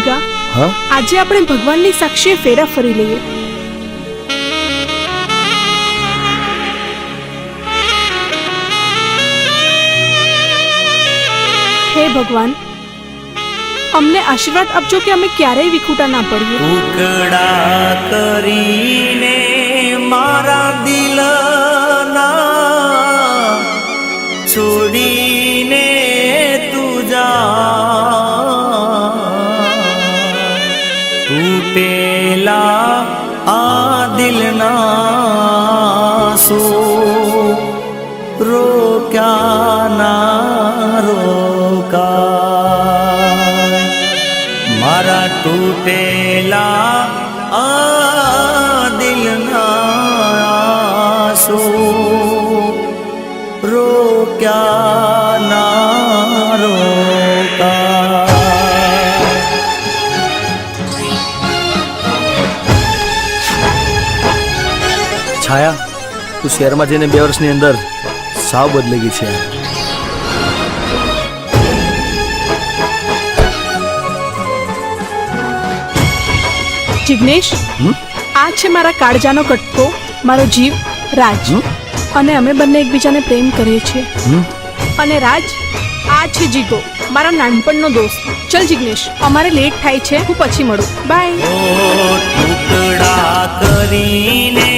જીગા, હા આજે આપણે ભગવાનની સાક્ષીએ ફેરા ફરી લઈએ. હે ભગવાન, અમને આશીર્વાદ આપજો કે અમે ક્યારેય વિખૂટા ના પડીએ. ટુકડા કરીને મારા દિલના છોડીને તું જા, તૂટેલા આ દિલના સો રોક્યા ના રોકાય. મારા તૂટેલા આ દિલના આંસુ રોક્યા ના રોકાય. છાયા, તું શહેરમાં જઈને 2 વર્ષની અંદર સાવ બદલી ગઈ છે. જિગ્નેશ, આ છે મારા કાળજાનો કટકો, મારો જીવ રાજ. અને અમે બંને એકબીજાને પ્રેમ કરીએ છીએ. અને રાજ, આ છે જીગો, મારા નાનપણનો દોસ્ત. ચલ જિગ્નેશ, અમારે લેટ થાય છે, હું પછી મળું. બાય. ટુકડા કરીને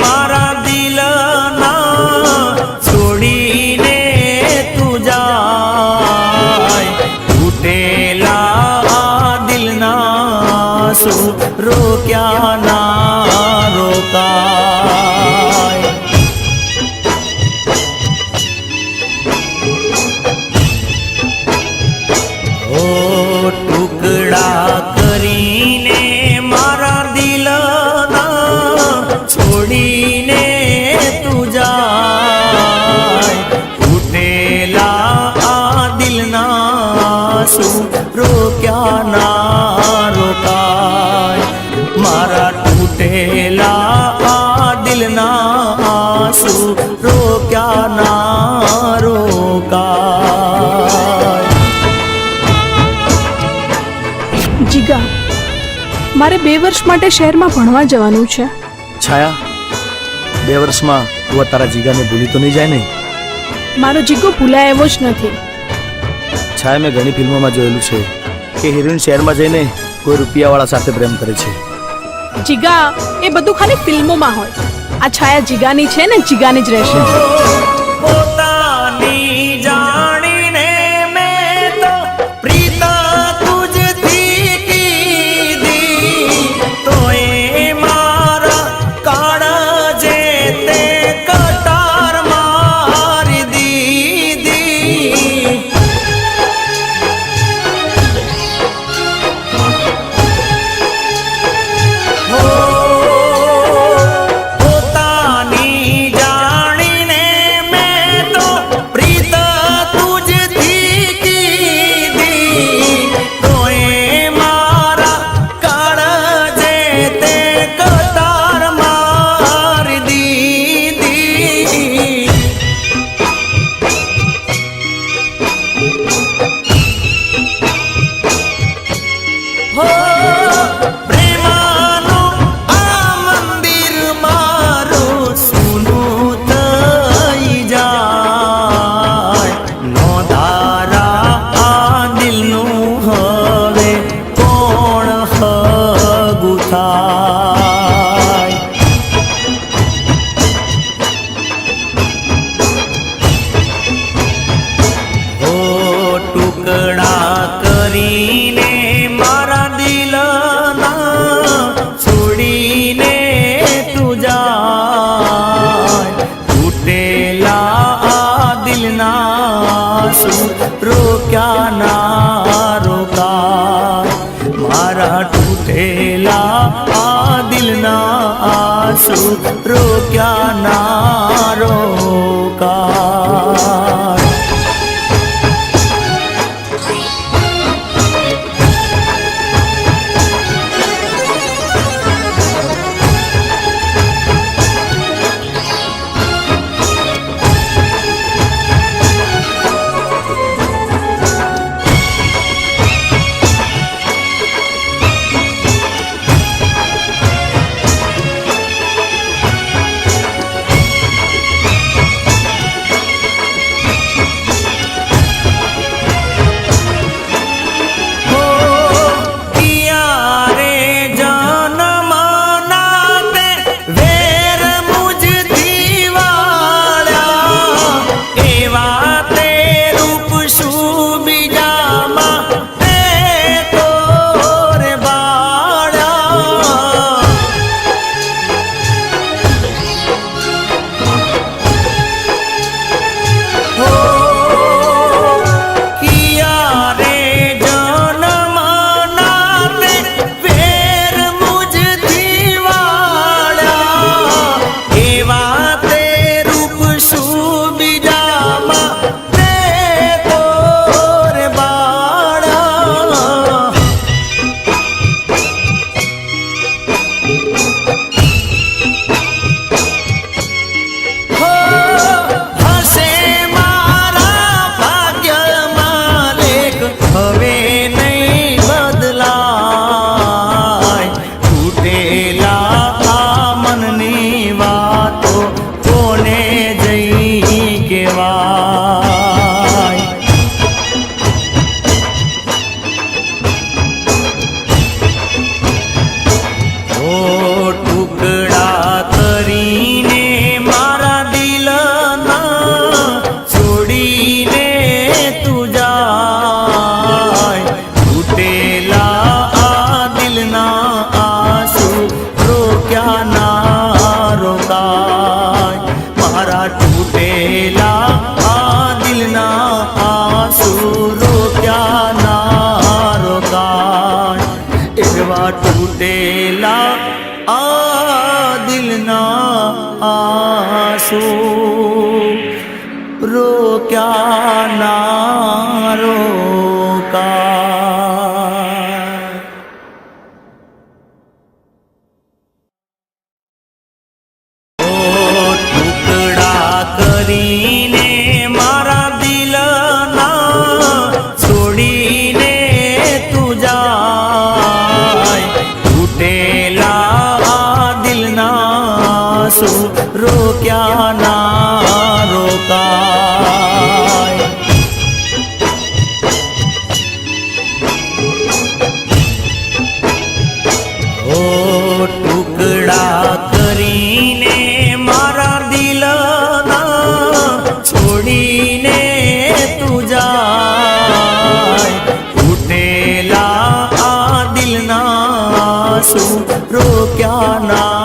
મારા દિલના છોડીને તું જાય, તૂટેલા દિલના સુ રોક્યા ના રોકાય. ઓ ટુકડા કરીને મારા દિલના છોડીને તું જાય, તૂટેલા આ દિલના સુ રોક્યા ના રોકાય. મારા તૂટેલા આ દિલના આંસુ રોક્યા ના રોકાય. જીગા, મારે 2 વર્ષ માટે શહેરમાં ભણવા જવાનું છે. છાયા, 2 વર્ષમાં તું તારા જીગાને ભૂલી તો નહીં જાય ને? મારો જીગો ભૂલાય એવો જ નથી. છાયા, મેં ઘણી ફિલ્મોમાં જોયેલું છે કે હિરોઈન શહેરમાં જઈને કોઈ રૂપિયાવાળા સાથે પ્રેમ કરે છે. જીગા, એ બધું ખાલી ફિલ્મોમાં હોય. આ છાયા જીગાની છે ને જીગાની જ રહેશે. પોતાની જાણીને મેં તો પ્રીતા તુજથી કીધી, તો એ મારા કાળજે તે કટાર મારી દીધી. પોતાની જાણીને મેં તો પ્રીતા તુજથી કીધી, તો એ મારા કાળજે તે કટાર મારી દીધી. હો પ્રેમાનું આ મંદિર મારું સૂનું થઈ જાય, નો ધારા આ દિલનું હવે કોણ હગું થાય. ઓ ટુકડા કરીને મારા દિલના છોડીને તું જાય, તૂટેલા આ દિલના સુ રોક્યા ના રોકાય. મારા તૂટેલા આ દિલના આંસુ રોક્યા ના રોકાય. દિલના આંસુ રોક્યા ના રોકાય. ઓ ટુકડા કરીને મારા દિલના છોડીને તું જાય, તૂટેલા દિલના શું રોક્યા ના રોકાય. ઓ ટુકડા કરીને મારા દિલના છોડીને તું જાય, તૂટેલા દિલના શું રોક્યા ના